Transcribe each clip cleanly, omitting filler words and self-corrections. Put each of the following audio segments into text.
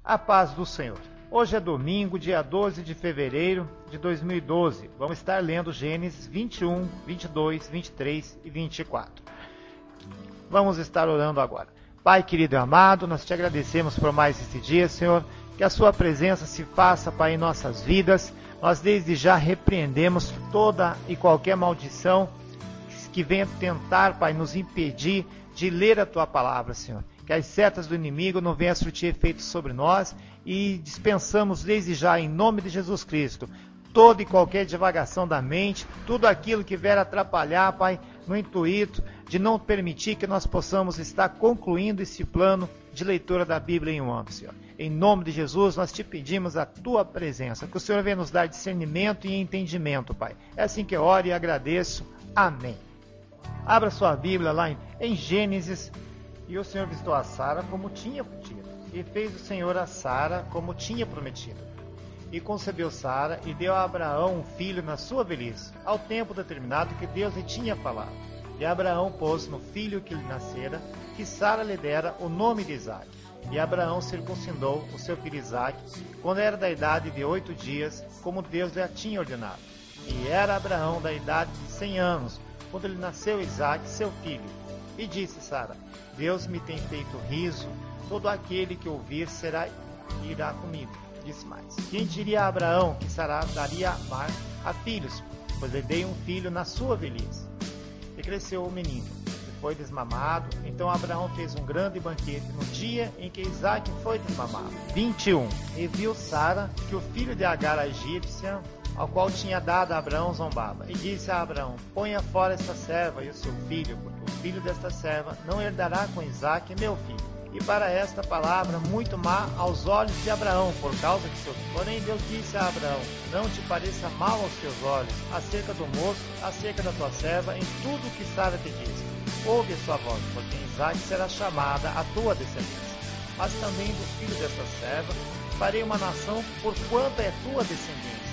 A paz do Senhor. Hoje é domingo, dia 12 de fevereiro de 2012. Vamos estar lendo Gênesis 21, 22, 23 e 24. Vamos estar orando agora. Pai querido e amado, nós te agradecemos por mais este dia, Senhor. Que a sua presença se faça, Pai, em nossas vidas. Nós desde já repreendemos toda e qualquer maldição que venha tentar, Pai, nos impedir de ler a tua palavra, Senhor. Que as setas do inimigo não venham a surtir efeitos sobre nós e dispensamos desde já, em nome de Jesus Cristo, toda e qualquer divagação da mente, tudo aquilo que vier atrapalhar, Pai, no intuito de não permitir que nós possamos estar concluindo esse plano de leitura da Bíblia em um ano, Senhor. Em nome de Jesus, nós te pedimos a tua presença, que o Senhor venha nos dar discernimento e entendimento, Pai. É assim que eu oro e agradeço. Amém. Abra sua Bíblia lá em Gênesis. E o Senhor visitou a Sara como tinha prometido, e fez o Senhor a Sara como tinha prometido. E concebeu Sara e deu a Abraão um filho na sua velhice, ao tempo determinado que Deus lhe tinha falado. E Abraão pôs no filho que lhe nascera, que Sara lhe dera, o nome de Isaque. E Abraão circuncidou o seu filho Isaque, quando era da idade de 8 dias, como Deus lhe tinha ordenado. E era Abraão da idade de 100 anos, quando lhe nasceu Isaque, seu filho. E disse Sara: Deus me tem feito riso, todo aquele que ouvir irá comigo. Disse mais: Quem diria a Abraão que Sara daria a filhos, pois lhe dei um filho na sua velhice. E cresceu o menino, e foi desmamado. Então Abraão fez um grande banquete no dia em que Isaque foi desmamado. 21. E viu Sara que o filho de Agar, a egípcia, ao qual tinha dado a Abraão, zombava. E disse a Abraão: Ponha fora esta serva e o seu filho, porque o filho desta serva não herdará com Isaque, meu filho. E para esta palavra muito má aos olhos de Abraão, por causa de seu filho. Porém Deus disse a Abraão: Não te pareça mal aos teus olhos, acerca do moço, acerca da tua serva, em tudo o que Sara te diz. Ouve a sua voz, porque em Isaque será chamada a tua descendência. Mas também do filho desta serva farei uma nação, porquanto é tua descendência.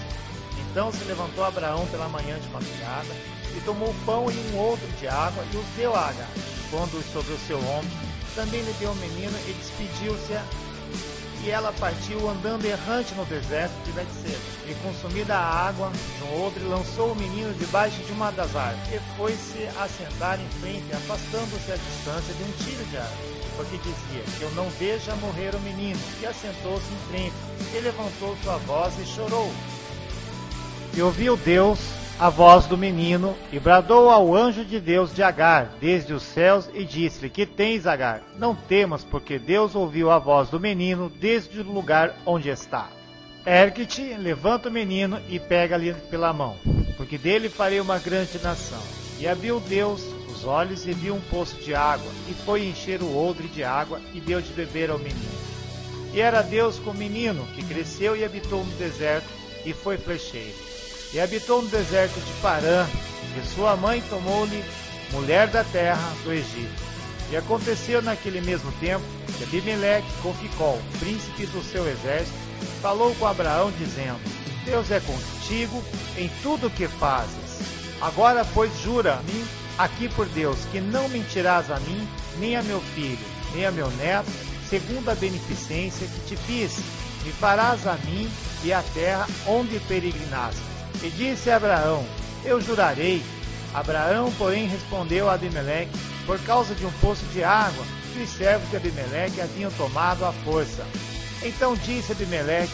Então se levantou Abraão pela manhã de madrugada, e tomou pão e um odre de água, e os deu a Agar. Pondo sobre o seu ombro, também lhe deu o menino, e despediu-se, e ela partiu andando errante no deserto de Betseba. E consumida a água de um odre, lançou o menino debaixo de uma das árvores, e foi-se assentar em frente, afastando-se à distância de um tiro de árvore, porque dizia: Que eu não veja morrer o menino. E assentou-se em frente, e levantou sua voz e chorou. E ouviu Deus a voz do menino, e bradou ao anjo de Deus de Agar, desde os céus, e disse-lhe: Que tens, Agar? Não temas, porque Deus ouviu a voz do menino desde o lugar onde está. Ergue-te, levanta o menino e pega-lhe pela mão, porque dele farei uma grande nação. E abriu Deus os olhos e viu um poço de água, e foi encher o odre de água, e deu de beber ao menino. E era Deus com o menino, que cresceu e habitou no deserto, e foi flecheiro. E habitou no deserto de Parã, e sua mãe tomou-lhe mulher da terra do Egito. E aconteceu naquele mesmo tempo que Abimeleque, com Ficol, príncipe do seu exército, falou com Abraão, dizendo: Deus é contigo em tudo o que fazes. Agora, pois, jura-me aqui por Deus, que não mentirás a mim, nem a meu filho, nem a meu neto, segundo a beneficência que te fiz, me farás a mim e à terra onde peregrinaste. E disse a Abraão: Eu jurarei. Abraão, porém, respondeu a Abimeleque, por causa de um poço de água que os servos de Abimeleque haviam tomado à força. Então disse Abimeleque: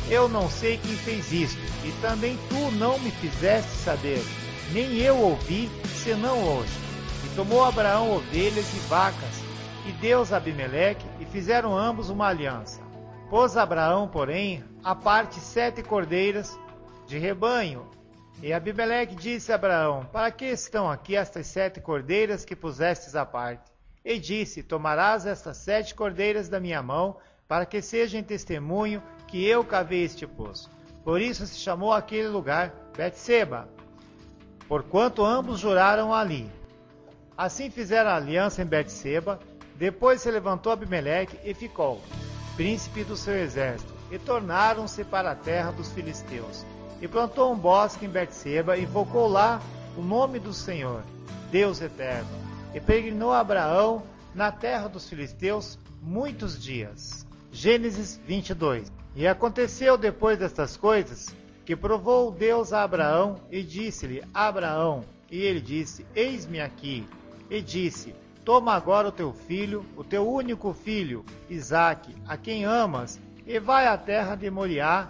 Eu não sei quem fez isto, e também tu não me fizeste saber, nem eu ouvi, senão hoje. E tomou Abraão ovelhas e vacas, e deu-as a Abimeleque, e fizeram ambos uma aliança. Pôs Abraão, porém, à parte 7 cordeiras de rebanho. E Abimeleque disse a Abraão: Para que estão aqui estas 7 cordeiras que pusestes à parte? E disse: Tomarás estas 7 cordeiras da minha mão, para que sejam testemunho que eu cavei este poço. Por isso se chamou aquele lugar Betseba, porquanto ambos juraram ali. Assim fizeram a aliança em Betseba. Depois se levantou Abimeleque e Ficol, príncipe do seu exército, e tornaram-se para a terra dos filisteus. E plantou um bosque em Betseba, e invocou lá o nome do Senhor, Deus eterno. E peregrinou Abraão na terra dos filisteus muitos dias. Gênesis 22. E aconteceu depois destas coisas, que provou Deus a Abraão e disse-lhe: Abraão. E ele disse: Eis-me aqui. E disse: Toma agora o teu filho, o teu único filho, Isaque, a quem amas, e vai à terra de Moriá,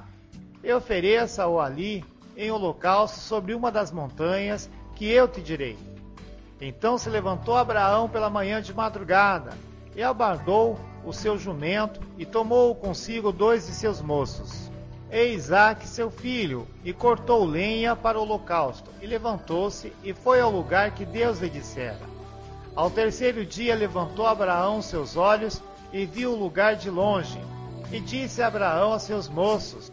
e ofereça-o ali em holocausto sobre uma das montanhas que eu te direi. Então se levantou Abraão pela manhã de madrugada, e abardou o seu jumento, e tomou consigo 2 de seus moços, e Isaque seu filho, e cortou lenha para o holocausto, e levantou-se, e foi ao lugar que Deus lhe dissera. Ao terceiro dia levantou Abraão seus olhos, e viu o lugar de longe, e disse Abraão a seus moços: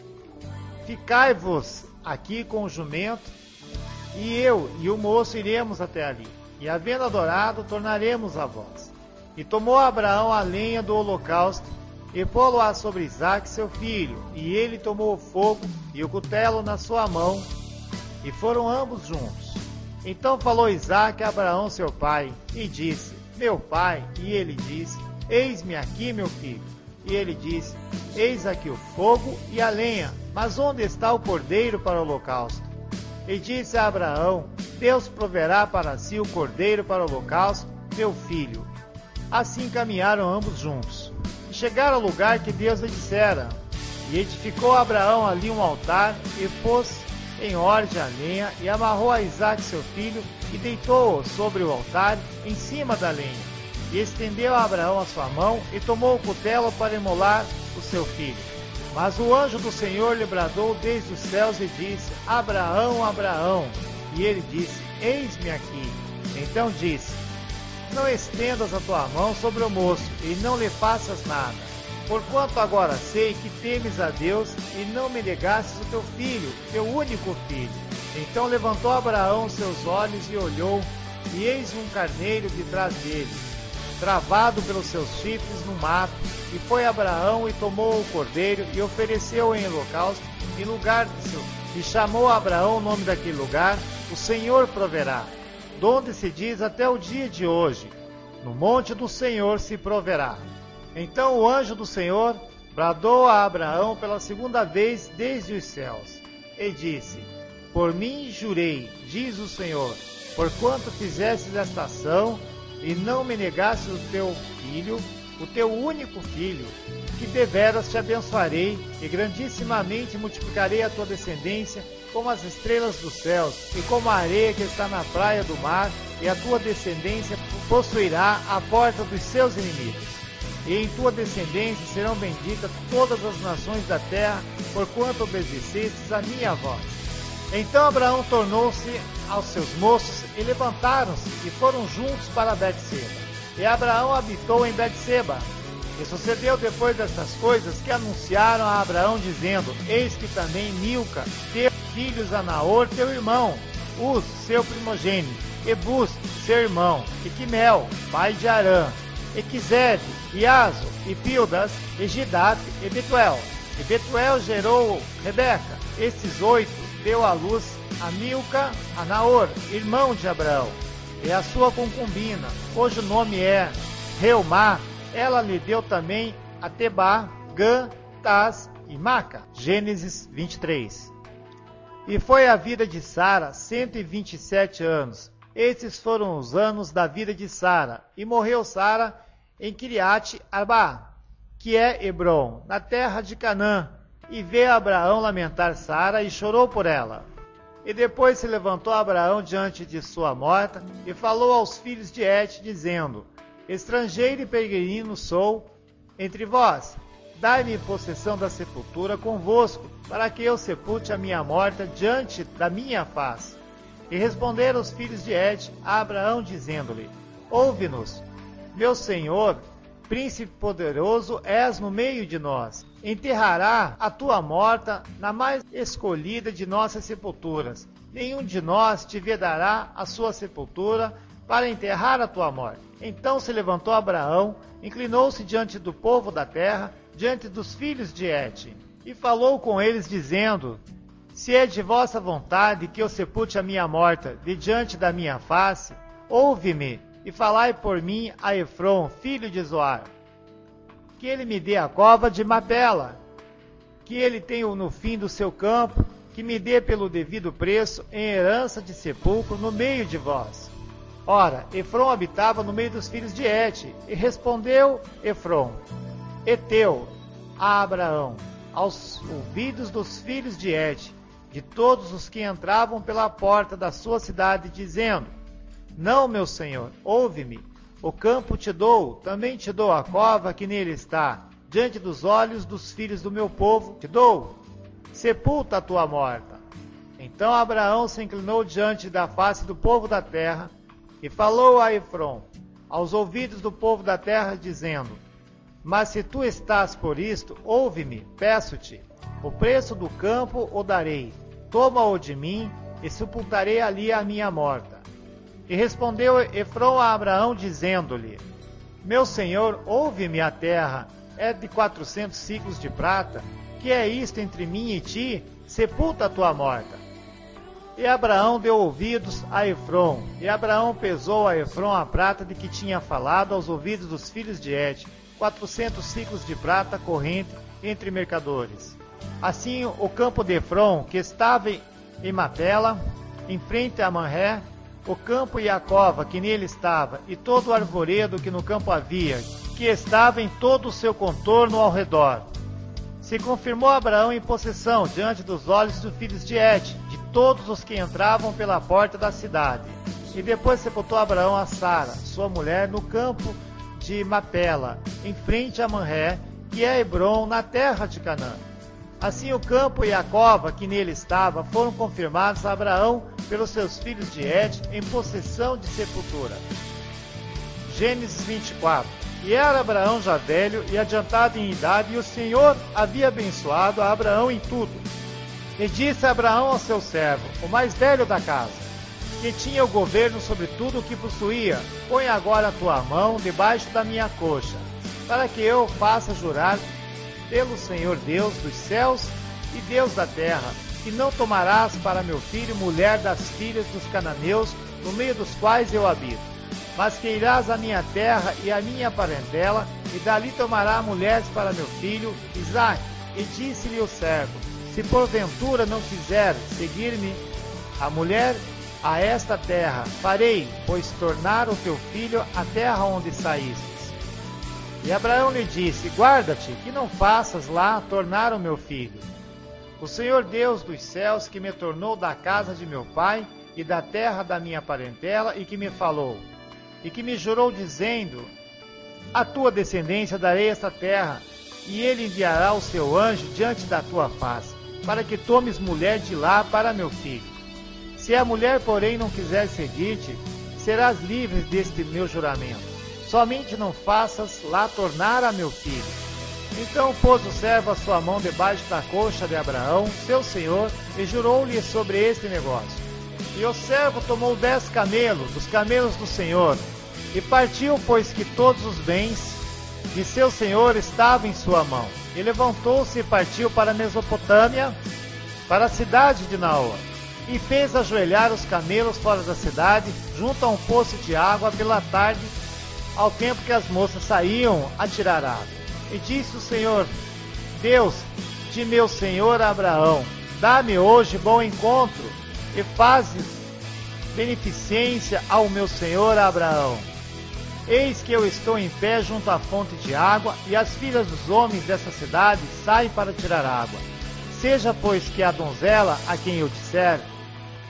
Ficai-vos aqui com o jumento, e eu e o moço iremos até ali, e havendo adorado, tornaremos a vós. E tomou Abraão a lenha do holocausto, e pô-lo-á sobre Isaque seu filho, e ele tomou o fogo e o cutelo na sua mão, e foram ambos juntos. Então falou Isaque a Abraão seu pai, e disse: Meu pai. E ele disse: Eis-me aqui, meu filho. E ele disse: Eis aqui o fogo e a lenha, mas onde está o cordeiro para o holocausto? E disse a Abraão: Deus proverá para si o cordeiro para o holocausto, meu filho. Assim caminharam ambos juntos. E chegaram ao lugar que Deus lhe dissera. E edificou Abraão ali um altar, e pôs em orgia a lenha, e amarrou a Isaque seu filho, e deitou-o sobre o altar, em cima da lenha. E estendeu a Abraão a sua mão, e tomou o cutelo para imolar o seu filho. Mas o anjo do Senhor lhe bradou desde os céus, e disse: Abraão, Abraão. E ele disse: Eis-me aqui. Então disse: Não estendas a tua mão sobre o moço, e não lhe faças nada, porquanto agora sei que temes a Deus, e não me negastes o teu filho, teu único filho. Então levantou Abraão seus olhos e olhou, e eis um carneiro de trás dele, travado pelos seus chifres no mato. E foi Abraão e tomou o cordeiro, e ofereceu-o em holocausto em lugar de seu. E chamou Abraão o nome daquele lugar: O Senhor proverá. Donde se diz até o dia de hoje: No monte do Senhor se proverá. Então o anjo do Senhor bradou a Abraão pela segunda vez desde os céus, e disse: Por mim jurei, diz o Senhor, porquanto fizestes esta ação, e não me negastes o teu filho, o teu único filho, que deveras te abençoarei, e grandissimamente multiplicarei a tua descendência, como as estrelas dos céus, e como a areia que está na praia do mar, e a tua descendência possuirá a porta dos seus inimigos. E em tua descendência serão benditas todas as nações da terra, porquanto obedecestes a minha voz. Então Abraão tornou-se aos seus moços, e levantaram-se, e foram juntos para Betseba. E Abraão habitou em Betseba. E sucedeu depois destas coisas que anunciaram a Abraão, dizendo: Eis que também Milca teve filhos a Naor, teu irmão, Uz, seu primogênito, e Bus, seu irmão, e Quimel, pai de Arã, e Quizebe, e Azo, e Pildas, e Gidate, e Betuel. E Betuel gerou Rebeca. Estes 8 deu à luz a Milca, a Naor, irmão de Abraão, e a sua concubina, cujo nome é Reumá. Ela lhe deu também a Tebá, Gã, Taz e Maca. Gênesis 23. E foi a vida de Sara 127 anos. Estes foram os anos da vida de Sara. E morreu Sara em Kiriate Arba, que é Hebron, na terra de Canaã. E veio Abraão lamentar Sara, e chorou por ela. E depois se levantou Abraão diante de sua morta, e falou aos filhos de Et, dizendo: Estrangeiro e peregrino sou entre vós, dai-me possessão da sepultura convosco, para que eu sepulte a minha morta diante da minha face. E responderam os filhos de Et a Abraão, dizendo-lhe: Ouve-nos, meu senhor, príncipe poderoso és no meio de nós. Enterrará a tua morta na mais escolhida de nossas sepulturas. Nenhum de nós te vedará a sua sepultura para enterrar a tua morte. Então se levantou Abraão, inclinou-se diante do povo da terra, diante dos filhos de Et, e falou com eles, dizendo: Se é de vossa vontade que eu sepulte a minha morta de diante da minha face, ouve-me, e falai por mim a Efron, filho de Zoar. que ele me dê a cova de Macpela, que ele tenha no fim do seu campo, que me dê pelo devido preço em herança de sepulcro no meio de vós. Ora, Efrom habitava no meio dos filhos de Et, e respondeu Efrom, Eteu, a Abraão, aos ouvidos dos filhos de Et, de todos os que entravam pela porta da sua cidade, dizendo, não, meu senhor, ouve-me, o campo te dou, também te dou a cova que nele está, diante dos olhos dos filhos do meu povo, te dou, sepulta a tua morta. Então Abraão se inclinou diante da face do povo da terra, e falou a Efrom, aos ouvidos do povo da terra, dizendo, mas se tu estás por isto, ouve-me, peço-te, o preço do campo o darei, toma-o de mim, e sepultarei ali a minha morta. E respondeu Efrom a Abraão, dizendo-lhe, meu senhor, ouve-me a terra, é de 400 ciclos de prata, que é isto entre mim e ti, sepulta a tua morta. E Abraão deu ouvidos a Efrom, e Abraão pesou a Efrom a prata de que tinha falado aos ouvidos dos filhos de Et, 400 ciclos de prata corrente entre mercadores. Assim o campo de Efrom, que estava em Macpela, em frente a Manré, o campo e a cova que nele estava, e todo o arvoredo que no campo havia, que estava em todo o seu contorno ao redor. Se confirmou Abraão em possessão diante dos olhos dos filhos de Et, de todos os que entravam pela porta da cidade. E depois sepultou Abraão a Sara, sua mulher, no campo de Macpela, em frente a Manré, que é Hebrom, na terra de Canaã. Assim o campo e a cova que nele estava foram confirmados a Abraão pelos seus filhos de Et em possessão de sepultura. Gênesis 24. E era Abraão já velho e adiantado em idade, e o Senhor havia abençoado a Abraão em tudo. E disse a Abraão ao seu servo, o mais velho da casa, que tinha o governo sobre tudo o que possuía, põe agora a tua mão debaixo da minha coxa, para que eu faça jurar pelo Senhor Deus dos céus e Deus da terra, que não tomarás para meu filho mulher das filhas dos cananeus, no meio dos quais eu habito, mas que irás à minha terra e à minha parentela, e dali tomará mulheres para meu filho Isaque. E disse-lhe o servo, se porventura não quiser seguir-me a mulher a esta terra, farei, pois tornar o teu filho a terra onde saíste. E Abraão lhe disse, guarda-te, que não faças lá tornar o meu filho. O Senhor Deus dos céus, que me tornou da casa de meu pai e da terra da minha parentela, e que me falou, e que me jurou dizendo, a tua descendência darei esta terra, e ele enviará o seu anjo diante da tua face, para que tomes mulher de lá para meu filho. Se a mulher, porém, não quiser seguir-te, serás livre deste meu juramento. Somente não faças lá tornar a meu filho. Então pôs o servo a sua mão debaixo da coxa de Abraão, seu senhor, e jurou-lhe sobre este negócio. E o servo tomou 10 camelos, dos camelos do Senhor, e partiu, pois que todos os bens de seu senhor estavam em sua mão. E levantou-se e partiu para a Mesopotâmia, para a cidade de Naor, e fez ajoelhar os camelos fora da cidade, junto a um poço de água pela tarde, ao tempo que as moças saíam a tirar água. E disse o Senhor, Deus de meu senhor Abraão, dá-me hoje bom encontro, e fazes beneficência ao meu senhor Abraão. Eis que eu estou em pé junto à fonte de água, e as filhas dos homens dessa cidade saem para tirar água. Seja, pois, que a donzela, a quem eu disser,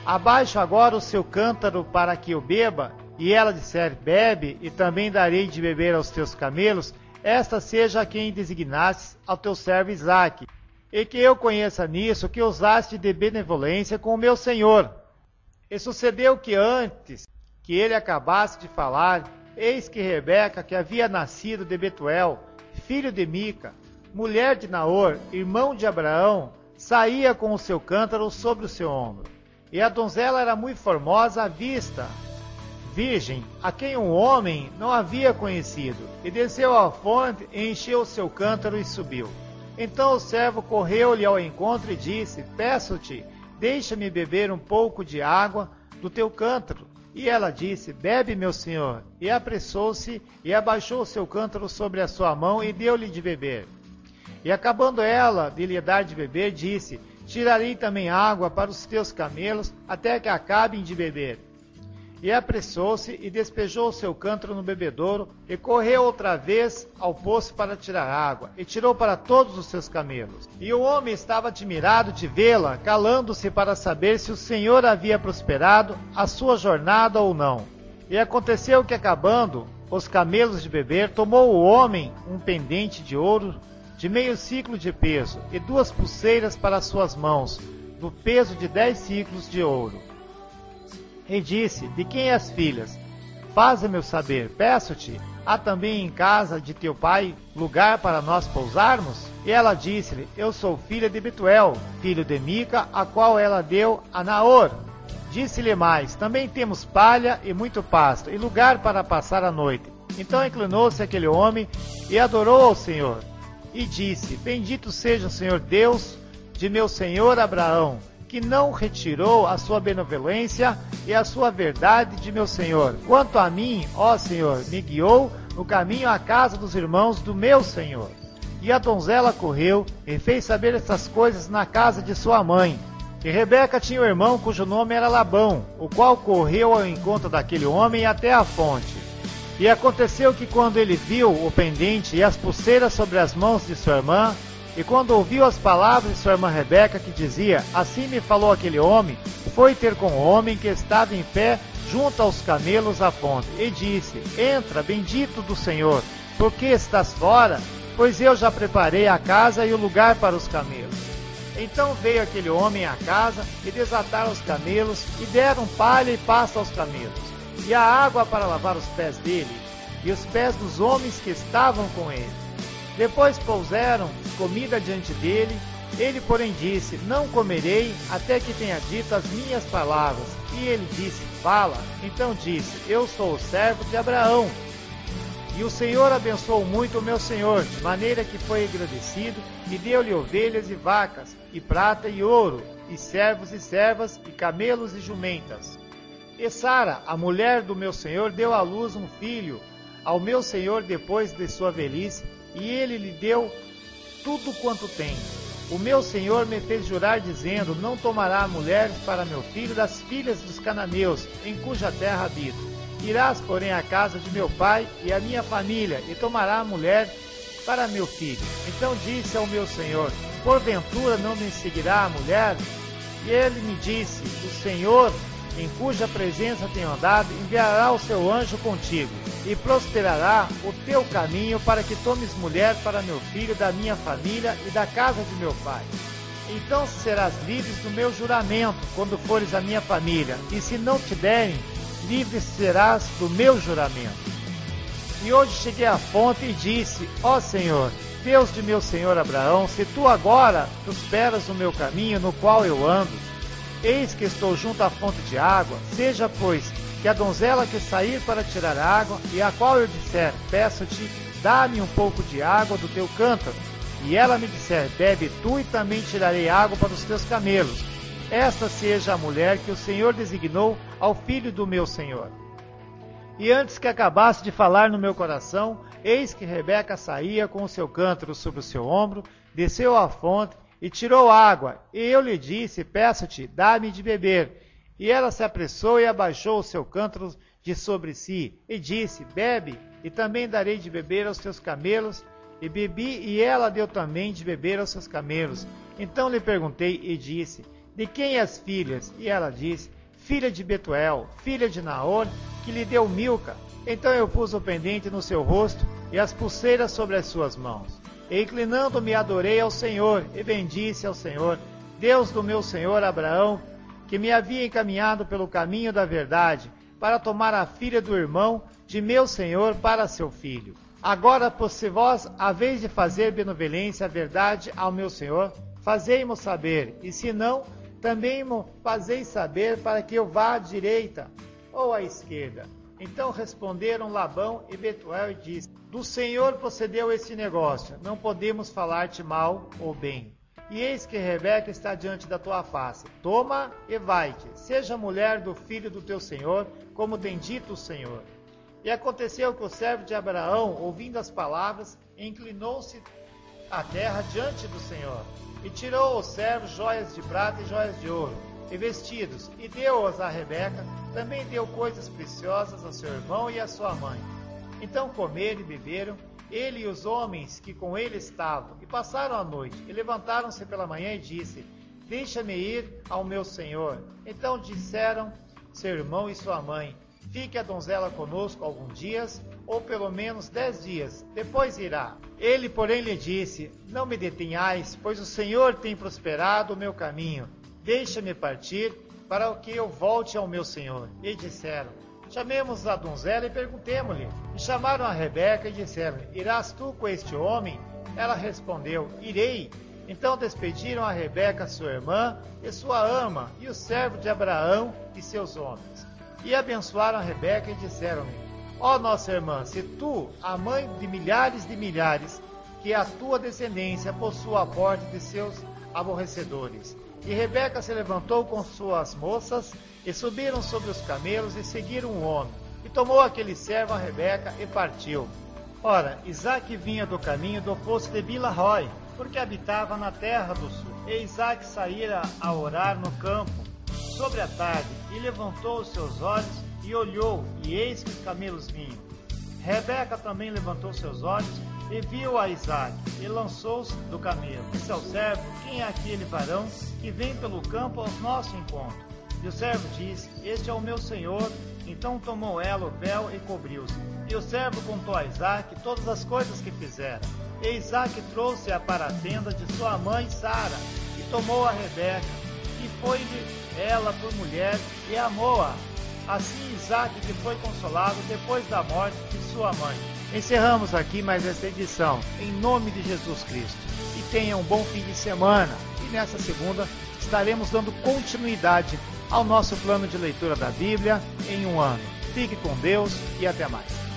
abaixo agora o seu cântaro para que eu beba, e ela disser, bebe, e também darei de beber aos teus camelos, esta seja a quem designastes ao teu servo Isaque, e que eu conheça nisso que usaste de benevolência com o meu senhor. E sucedeu que antes que ele acabasse de falar, eis que Rebeca, que havia nascido de Betuel, filho de Mica, mulher de Naor, irmão de Abraão, saía com o seu cântaro sobre o seu ombro. E a donzela era muito formosa à vista, virgem, a quem um homem não havia conhecido, e desceu à fonte, e encheu o seu cântaro e subiu. Então o servo correu-lhe ao encontro e disse, peço-te, deixa-me beber um pouco de água do teu cântaro. E ela disse, bebe, meu senhor. E apressou-se e abaixou o seu cântaro sobre a sua mão e deu-lhe de beber. E acabando ela de lhe dar de beber, disse, tirarei também água para os teus camelos, até que acabem de beber. E apressou-se e despejou o seu cântaro no bebedouro, e correu outra vez ao poço para tirar água, e tirou para todos os seus camelos. E o homem estava admirado de vê-la, calando-se para saber se o Senhor havia prosperado a sua jornada ou não. E aconteceu que, acabando os camelos de beber, tomou o homem um pendente de ouro de meio siclo de peso, e 2 pulseiras para as suas mãos, do peso de 10 siclos de ouro. E disse, de quem és filhas? Faze-me saber, peço-te, há também em casa de teu pai lugar para nós pousarmos? E ela disse-lhe, eu sou filha de Betuel, filho de Mica, a qual ela deu a Naor. Disse-lhe mais, também temos palha e muito pasto, e lugar para passar a noite. Então inclinou-se aquele homem e adorou ao Senhor. E disse, bendito seja o Senhor Deus de meu senhor Abraão, que não retirou a sua benevolência e a sua verdade de meu senhor. Quanto a mim, ó Senhor, me guiou no caminho à casa dos irmãos do meu senhor. E a donzela correu e fez saber essas coisas na casa de sua mãe. E Rebeca tinha um irmão cujo nome era Labão, o qual correu ao encontro daquele homem até a fonte. E aconteceu que quando ele viu o pendente e as pulseiras sobre as mãos de sua irmã, e quando ouviu as palavras de sua irmã Rebeca, que dizia, assim me falou aquele homem, foi ter com o homem que estava em pé junto aos camelos à fonte, e disse, entra, bendito do Senhor, porque estás fora? Pois eu já preparei a casa e o lugar para os camelos. Então veio aquele homem à casa, e desataram os camelos, e deram palha e pasto aos camelos, e a água para lavar os pés dele, e os pés dos homens que estavam com ele. Depois puseram comida diante dele, ele porém disse, não comerei até que tenha dito as minhas palavras. E ele disse, fala. Então disse, eu sou o servo de Abraão. E o Senhor abençoou muito o meu senhor, de maneira que foi agradecido, e deu-lhe ovelhas e vacas, e prata e ouro, e servos e servas, e camelos e jumentas. E Sara, a mulher do meu senhor, deu à luz um filho ao meu senhor depois de sua velhice, e ele lhe deu tudo quanto tem. O meu senhor me fez jurar, dizendo, não tomará mulheres para meu filho das filhas dos cananeus, em cuja terra habito. Irás, porém, à casa de meu pai e à minha família, e tomará mulher para meu filho. Então disse ao meu senhor, porventura não me seguirá a mulher? E ele me disse, o Senhor, em cuja presença tenho andado, enviará o seu anjo contigo, e prosperará o teu caminho para que tomes mulher para meu filho da minha família e da casa de meu pai. Então serás livre do meu juramento, quando fores a minha família, e se não te derem, livre serás do meu juramento. E hoje cheguei à fonte e disse, ó Senhor, Deus de meu senhor Abraão, se tu agora prosperas o meu caminho no qual eu ando, eis que estou junto à fonte de água, seja, pois, que a donzela que sair para tirar água, e a qual eu disser, peço-te, dá-me um pouco de água do teu cântaro, e ela me disser, bebe tu, e também tirarei água para os teus camelos. Esta seja a mulher que o Senhor designou ao filho do meu senhor. E antes que acabasse de falar no meu coração, eis que Rebeca saía com o seu cântaro sobre o seu ombro, desceu à fonte, e tirou água, e eu lhe disse, peço-te, dá-me de beber. E ela se apressou e abaixou o seu cântaro de sobre si, e disse, bebe, e também darei de beber aos teus camelos. E bebi, e ela deu também de beber aos seus camelos. Então lhe perguntei e disse, de quem és filhas? E ela disse, filha de Betuel, filha de Naor, que lhe deu Milca. Então eu pus o pendente no seu rosto, e as pulseiras sobre as suas mãos. E inclinando-me adorei ao Senhor, e bendisse ao Senhor, Deus do meu senhor Abraão, que me havia encaminhado pelo caminho da verdade, para tomar a filha do irmão de meu senhor para seu filho. Agora, pois, se vós haveis de fazer benevolência a verdade ao meu senhor, fazei-mo saber, e se não, também mo fazeis saber, para que eu vá à direita ou à esquerda. Então responderam Labão e Betuel e disse, do Senhor procedeu esse negócio, não podemos falar-te mal ou bem. E eis que Rebeca está diante da tua face. Toma e vai-te, seja mulher do filho do teu senhor, como tem dito o Senhor. E aconteceu que o servo de Abraão, ouvindo as palavras, inclinou-se à terra diante do Senhor. E tirou o servo joias de prata e joias de ouro, e vestidos, e deu-os a Rebeca. Também deu coisas preciosas a seu irmão e a sua mãe. Então comeram e beberam, ele e os homens que com ele estavam, e passaram a noite, e levantaram-se pela manhã e disse: Deixa-me ir ao meu senhor. Então disseram seu irmão e sua mãe: Fique a donzela conosco alguns dias, ou pelo menos 10 dias, depois irá. Ele, porém, lhe disse: Não me detenhais, pois o Senhor tem prosperado o meu caminho. Deixa-me partir, para que eu volte ao meu senhor. E disseram: Chamemos a donzela e perguntemo-lhe. E chamaram a Rebeca e disseram: Irás tu com este homem? Ela respondeu: Irei. Então despediram a Rebeca, sua irmã, e sua ama, e o servo de Abraão e seus homens. E abençoaram a Rebeca e disseram-lhe: Ó nossa irmã, se tu, a mãe de milhares, que a tua descendência possua a porta de seus aborrecedores. E Rebeca se levantou com suas moças, e subiram sobre os camelos, e seguiram o homem. E tomou aquele servo a Rebeca, e partiu. Ora, Isaque vinha do caminho do poço de Bila-rói, porque habitava na terra do sul. E Isaque saíra a orar no campo, sobre a tarde, e levantou os seus olhos, e olhou, e eis que os camelos vinham. Rebeca também levantou seus olhos, e viu a Isaque, e lançou-se do camelo. Disse ao servo: Quem é aquele varão que vem pelo campo ao nosso encontro? E o servo disse: Este é o meu senhor. Então tomou ela o véu e cobriu-se. E o servo contou a Isaque todas as coisas que fizera. E Isaque trouxe-a para a tenda de sua mãe Sara, e tomou a Rebeca, e foi-lhe ela por mulher, e amou-a. Assim Isaque que foi consolado depois da morte de sua mãe. Encerramos aqui mais esta edição, em nome de Jesus Cristo. E tenha um bom fim de semana. E nessa segunda estaremos dando continuidade ao nosso plano de leitura da Bíblia em um ano. Fique com Deus e até mais.